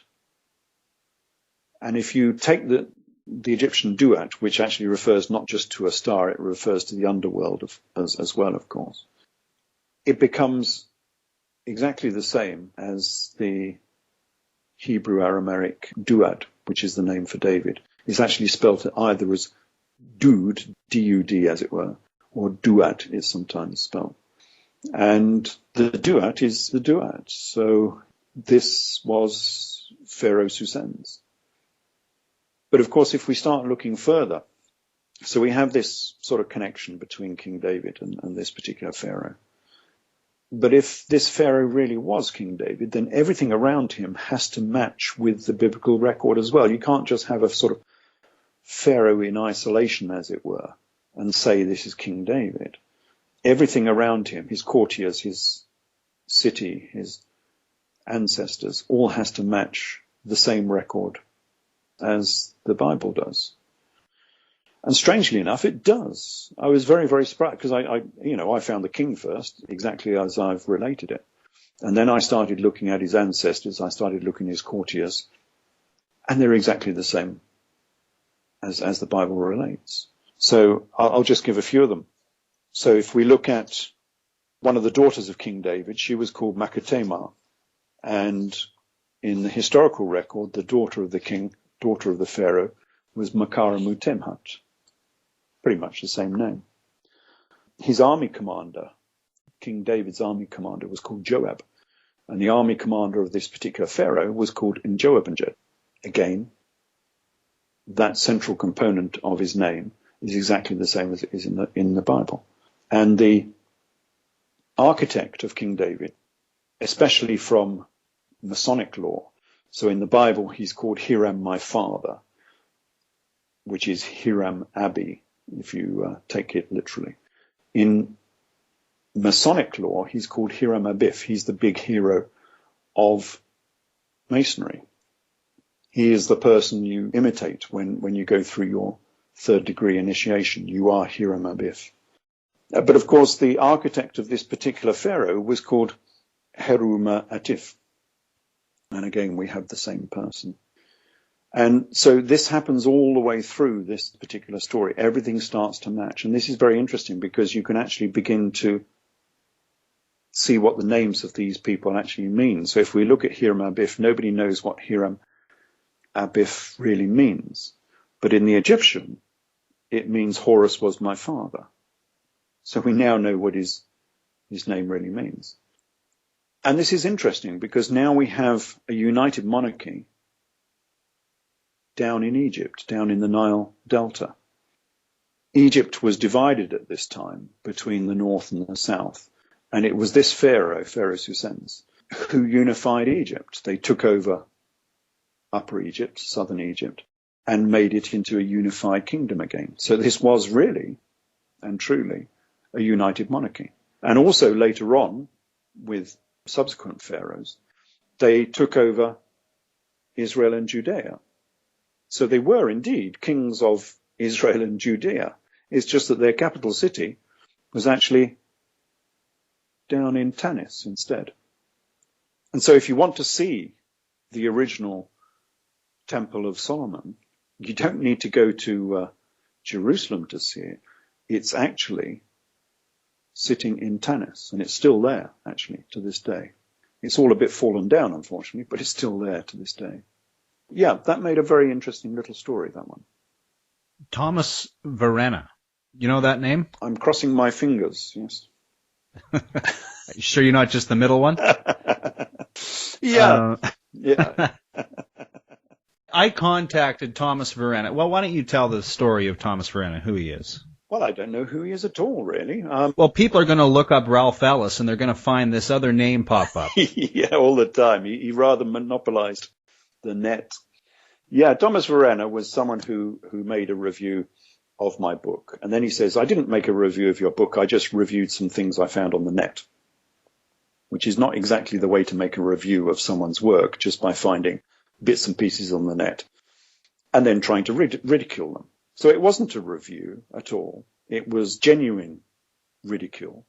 And if you take the Egyptian Duat, which actually refers not just to a star, it refers to the underworld as well, of course, it becomes exactly the same as the Hebrew Aramaic Duad, which is the name for David. It's actually spelt either as Dud, D-U-D as it were, or Duat is sometimes spelled. And the Duat is the Duat. So this was Pharaoh Psusennes. But of course, if we start looking further, so we have this sort of connection between King David and this particular Pharaoh. But if this Pharaoh really was King David, then everything around him has to match with the biblical record as well. You can't just have a sort of Pharaoh in isolation, as it were, and say this is King David. Everything around him, his courtiers, his city, his ancestors, all has to match the same record as the Bible does. And strangely enough, it does. I was very, very surprised because I found the king first, exactly as I've related it. And then I started looking at his ancestors. I started looking at his courtiers, and they're exactly the same as the Bible relates. So I'll just give a few of them. So if we look at one of the daughters of King David, she was called Mekhtamah. And in the historical record, the daughter of the king, daughter of the Pharaoh, was Makaramutemhat. Pretty much the same name. His army commander, King David's army commander, was called Joab. And the army commander of this particular Pharaoh was called Joabinjed. Again, that central component of his name is exactly the same as it is in the Bible. And the architect of King David, especially from Masonic law, so in the Bible he's called Hiram my father, which is Hiram Abi, if you take it literally. In Masonic law, he's called Hiram Abif. He's the big hero of Masonry. He is the person you imitate when you go through your third degree initiation. You are Hiram Abif. But of course, the architect of this particular pharaoh was called Heruma Atif. And again, we have the same person. And so this happens all the way through this particular story. Everything starts to match. And this is very interesting because you can actually begin to see what the names of these people actually mean. So if we look at Hiram Abif, nobody knows what Hiram Abif really means. But in the Egyptian, it means Horus was my father. So we now know what his name really means. And this is interesting because now we have a united monarchy down in Egypt, down in the Nile Delta. Egypt was divided at this time between the north and the south. And it was this Pharaoh Psusennes, who unified Egypt. They took over Upper Egypt, southern Egypt, and made it into a unified kingdom again. So this was really and truly a united monarchy. And also later on, with subsequent pharaohs, they took over Israel and Judea. So they were indeed kings of Israel and Judea. It's just that their capital city was actually down in Tanis instead. And so if you want to see the original Temple of Solomon, you don't need to go to Jerusalem to see it. It's actually sitting in Tanis, and it's still there, actually, to this day. It's all a bit fallen down, unfortunately, but it's still there to this day. Yeah, that made a very interesting little story, that one. Thomas Verena. You know that name? I'm crossing my fingers, yes. You sure you're not just the middle one? Yeah. Yeah. I contacted Thomas Verena. Well, why don't you tell the story of Thomas Verena, who he is? Well, I don't know who he is at all, really. Well, people are going to look up Ralph Ellis, and they're going to find this other name pop up. Yeah, all the time. He rather monopolized the net. Yeah, Thomas Verena was someone who made a review of my book. And then he says, I didn't make a review of your book. I just reviewed some things I found on the net, which is not exactly the way to make a review of someone's work, just by finding bits and pieces on the net and then trying to ridicule them. So it wasn't a review at all. It was genuine ridicule.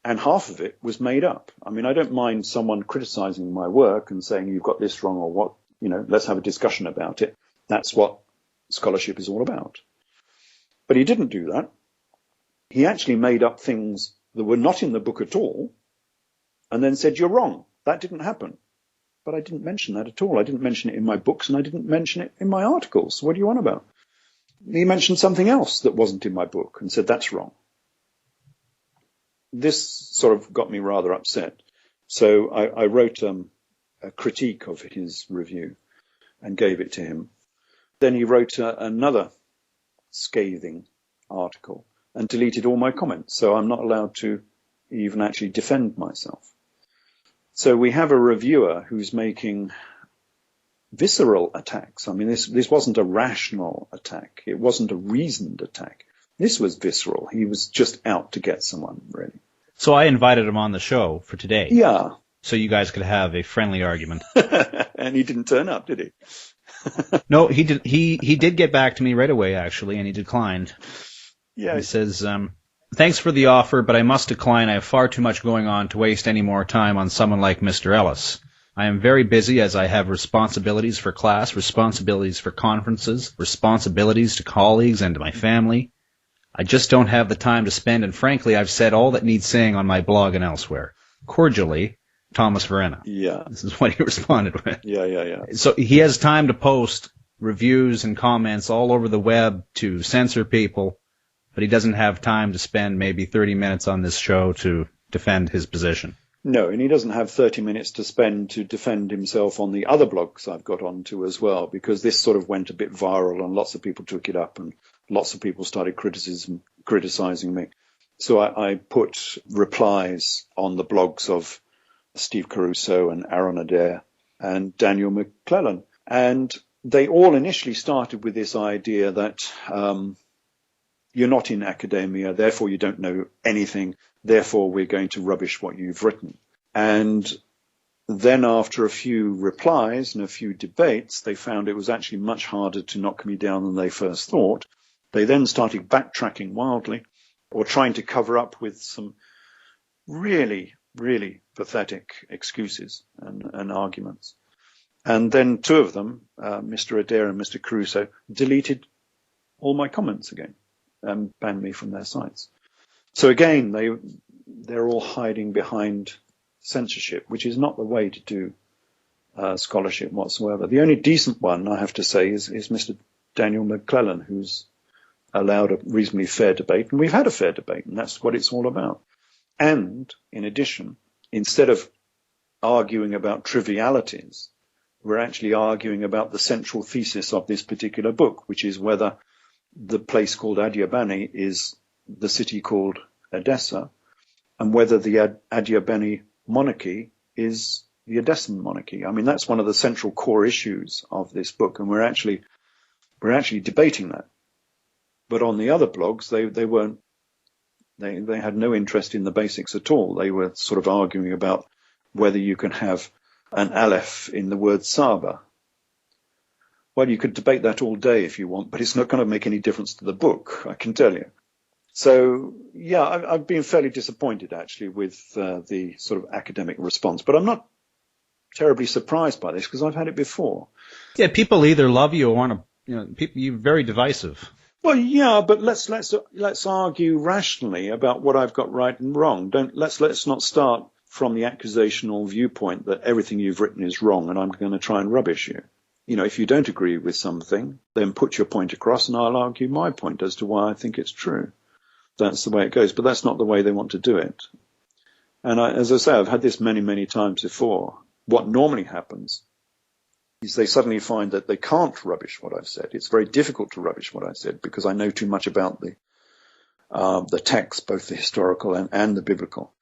And half of it was made up. I mean, I don't mind someone criticizing my work and saying you've got this wrong or what, let's have a discussion about it. That's what scholarship is all about. But he didn't do that. He actually made up things that were not in the book at all and then said, you're wrong. That didn't happen. But I didn't mention that at all. I didn't mention it in my books, and I didn't mention it in my articles. What do you want about? He mentioned something else that wasn't in my book and said, that's wrong. This sort of got me rather upset. So I wrote a critique of his review and gave it to him. Then he wrote another scathing article and deleted all my comments. So I'm not allowed to even actually defend myself. So we have a reviewer who's making visceral attacks. I mean, this wasn't a rational attack. It wasn't a reasoned attack. This was visceral. He was just out to get someone, really. So I invited him on the show for today. Yeah. So you guys could have a friendly argument. And he didn't turn up, did he? No, he did. He did get back to me right away, actually, and he declined. Yeah. He says, thanks for the offer, but I must decline. I have far too much going on to waste any more time on someone like Mr. Ellis. I am very busy as I have responsibilities for class, responsibilities for conferences, responsibilities to colleagues and to my family. I just don't have the time to spend, and frankly, I've said all that needs saying on my blog and elsewhere. Cordially, Thomas Verena. Yeah. This is what he responded with. Yeah. So he has time to post reviews and comments all over the web to censor people, but he doesn't have time to spend maybe 30 minutes on this show to defend his position. No, and he doesn't have 30 minutes to spend to defend himself on the other blogs I've got onto as well, because this sort of went a bit viral and lots of people took it up and lots of people started criticizing me. So I put replies on the blogs of Steve Caruso and Aaron Adair and Daniel McClellan. And they all initially started with this idea that you're not in academia, therefore you don't know anything, therefore we're going to rubbish what you've written. And then after a few replies and a few debates, they found it was actually much harder to knock me down than they first thought. They then started backtracking wildly or trying to cover up with some really, really pathetic excuses and arguments. And then two of them, Mr. Adair and Mr. Caruso, deleted all my comments again and banned me from their sites. So again, they're all hiding behind censorship, which is not the way to do scholarship whatsoever. The only decent one, I have to say, is Mr. Daniel McClellan, who's allowed a reasonably fair debate. And we've had a fair debate, and that's what it's all about. And in addition, instead of arguing about trivialities, we're actually arguing about the central thesis of this particular book, which is whether the place called Adiabene is the city called Edessa, and whether the Adiabene monarchy is the Edessan monarchy. I mean, that's one of the central core issues of this book, and we're actually debating that. But on the other blogs, they had no interest in the basics at all. They were sort of arguing about whether you can have an aleph in the word Saba. Well, you could debate that all day if you want, but it's not going to make any difference to the book, I can tell you. So, yeah, I've been fairly disappointed, actually, with the sort of academic response. But I'm not terribly surprised by this, because I've had it before. Yeah, people either love you or want to, you're very divisive. Well, yeah, but let's argue rationally about what I've got right and wrong. Let's not start from the accusational viewpoint that everything you've written is wrong and I'm going to try and rubbish you. You know, if you don't agree with something, then put your point across and I'll argue my point as to why I think it's true. That's the way it goes, but that's not the way they want to do it. And as I say, I've had this many, many times before. What normally happens is they suddenly find that they can't rubbish what I've said. It's very difficult to rubbish what I've said because I know too much about the text, both the historical and the biblical.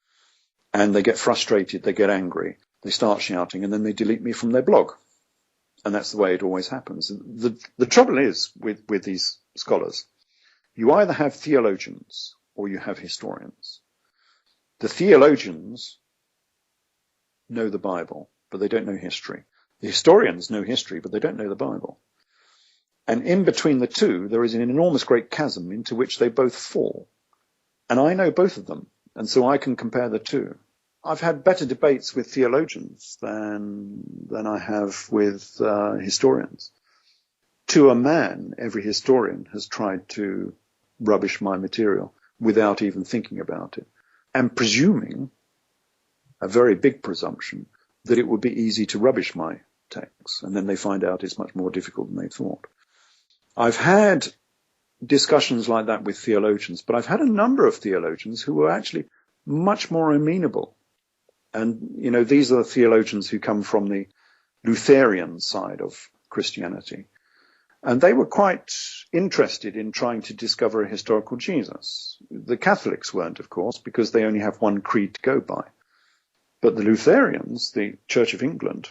And they get frustrated, they get angry, they start shouting, and then they delete me from their blog. And that's the way it always happens. The trouble is with these scholars, you either have theologians or you have historians. The theologians know the Bible, but they don't know history. The historians know history, but they don't know the Bible. And in between the two, there is an enormous great chasm into which they both fall. And I know both of them, and so I can compare the two. I've had better debates with theologians than I have with historians. To a man, every historian has tried to rubbish my material without even thinking about it, and presuming a very big presumption that it would be easy to rubbish my texts, and then they find out it's much more difficult than they thought. I've had discussions like that with theologians, but I've had a number of theologians who were actually much more amenable. And, these are the theologians who come from the Lutheran side of Christianity. And they were quite interested in trying to discover a historical Jesus. The Catholics weren't, of course, because they only have one creed to go by. But the Lutherans, the Church of England,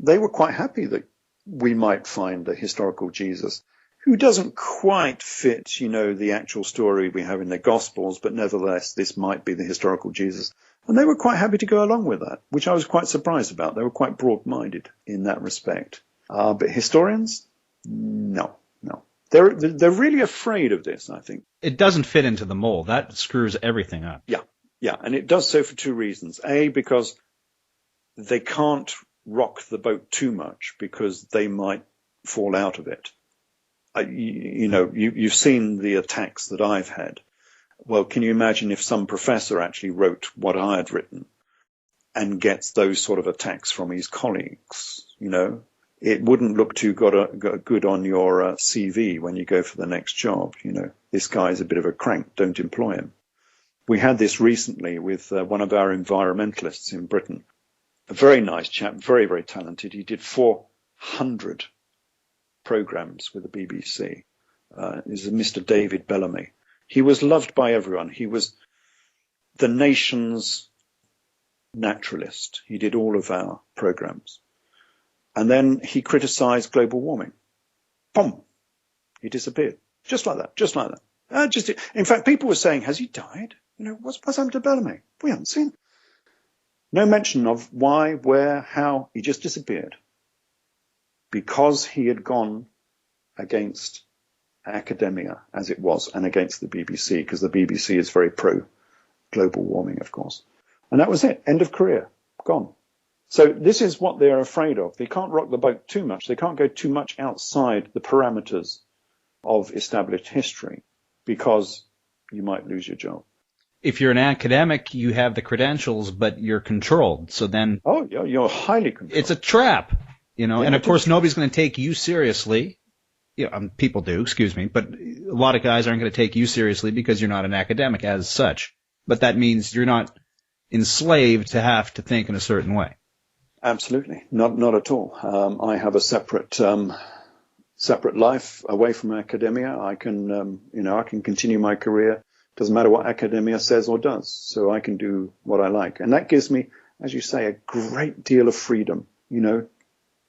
they were quite happy that we might find a historical Jesus who doesn't quite fit, the actual story we have in the Gospels, but nevertheless, this might be the historical Jesus. And they were quite happy to go along with that, which I was quite surprised about. They were quite broad-minded in that respect. But historians, no. They're really afraid of this, I think. It doesn't fit into the mold. That screws everything up. Yeah, and it does so for two reasons. A, because they can't rock the boat too much because they might fall out of it. You've seen the attacks that I've had. Well, can you imagine if some professor actually wrote what I had written and gets those sort of attacks from his colleagues? It wouldn't look too good on your CV when you go for the next job. This guy's a bit of a crank, don't employ him. We had this recently with one of our environmentalists in Britain. A very nice chap, very, very talented. He did 400 programs with the BBC. This is Mr. David Bellamy. He was loved by everyone. He was the nation's naturalist. He did all of our programs. And then he criticized global warming. Boom! He disappeared. Just like that. In fact, people were saying, has he died? What's happened to Bellamy? We haven't seen. No mention of why, where, how. He just disappeared. Because he had gone against academia, as it was, and against the BBC, because the BBC is very pro-global warming, of course. And that was it. End of career. Gone. So this is what they're afraid of. They can't rock the boat too much. They can't go too much outside the parameters of established history because you might lose your job. If you're an academic, you have the credentials, but you're controlled. So then... Oh, you're highly controlled. It's a trap, Yeah, and of course nobody's going to take you seriously. People do, but a lot of guys aren't going to take you seriously because you're not an academic as such. But that means you're not enslaved to have to think in a certain way. Absolutely. Not at all. I have a separate life away from academia. I can continue my career. Doesn't matter what academia says or does. So I can do what I like. And that gives me, as you say, a great deal of freedom,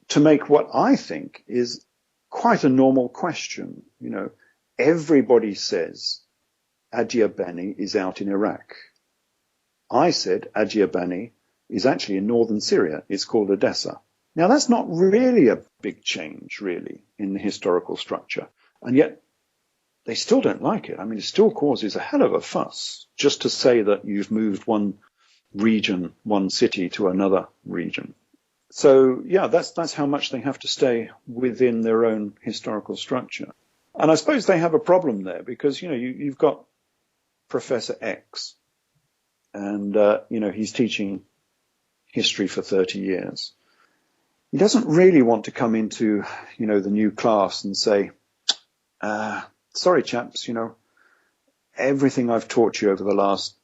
to make what I think is quite a normal question. Everybody says Adiabeni is out in Iraq. I said Adiabeni is actually in northern Syria. It's called Edessa. Now, that's not really a big change, really, in the historical structure. And yet, they still don't like it. I mean, it still causes a hell of a fuss just to say that you've moved one region, one city to another region. So, yeah, that's how much they have to stay within their own historical structure. And I suppose they have a problem there because, you've got Professor X and, he's teaching history for 30 years. He doesn't really want to come into, the new class and say, sorry, chaps, everything I've taught you over the last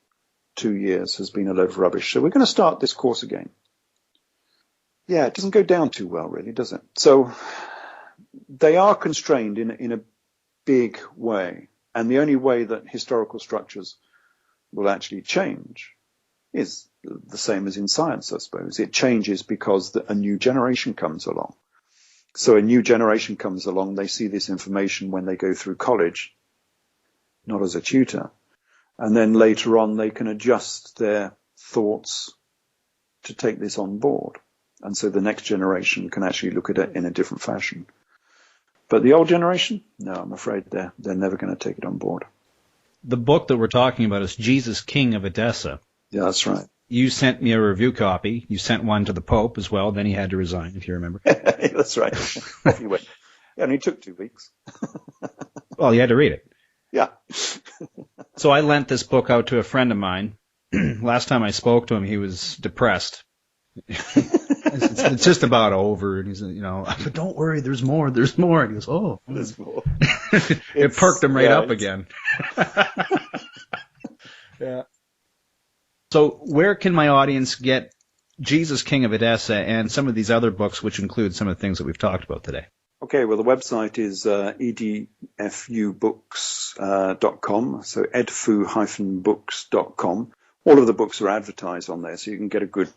2 years has been a load of rubbish. So we're going to start this course again. Yeah, it doesn't go down too well, really, does it? So they are constrained in a big way. And the only way that historical structures will actually change is the same as in science, I suppose. It changes because a new generation comes along. So a new generation comes along, they see this information when they go through college, not as a tutor. And then later on, they can adjust their thoughts to take this on board. And so the next generation can actually look at it in a different fashion. But the old generation, no, I'm afraid they're never going to take it on board. The book that we're talking about is Jesus, King of Edessa. Yeah, that's right. You sent me a review copy. You sent one to the Pope as well. Then he had to resign, if you remember. That's right. Off he went. Yeah, and it took 2 weeks. Well, you had to read it. Yeah. So I lent this book out to a friend of mine, last time I spoke to him, he was depressed. It's just about over, and he's, but don't worry, there's more. And he goes, oh, There's more. It perked him right up again. Yeah. So where can my audience get Jesus, King of Edessa, and some of these other books, which include some of the things that we've talked about today? Okay, well, the website is edfubooks.com, so edfu-books.com. All of the books are advertised on there, so you can get a good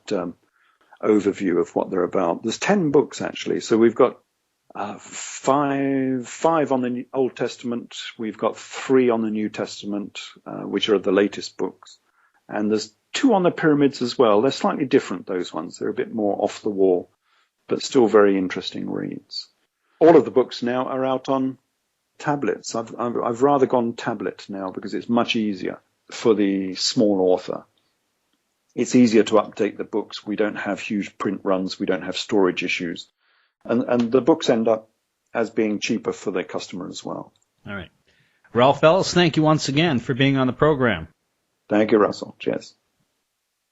overview of what they're about. There's 10 books, actually, so we've got five on the Old Testament, we've got 3 on the New Testament, which are the latest books, and there's 2 on the pyramids as well. They're slightly different, those ones. They're a bit more off the wall, but still very interesting reads. All of the books now are out on tablets. I've rather gone tablet now because it's much easier for the small author. It's easier to update the books. We don't have huge print runs. We don't have storage issues. And the books end up as being cheaper for the customer as well. All right. Ralph Ellis, thank you once again for being on the program. Thank you, Russell. Cheers.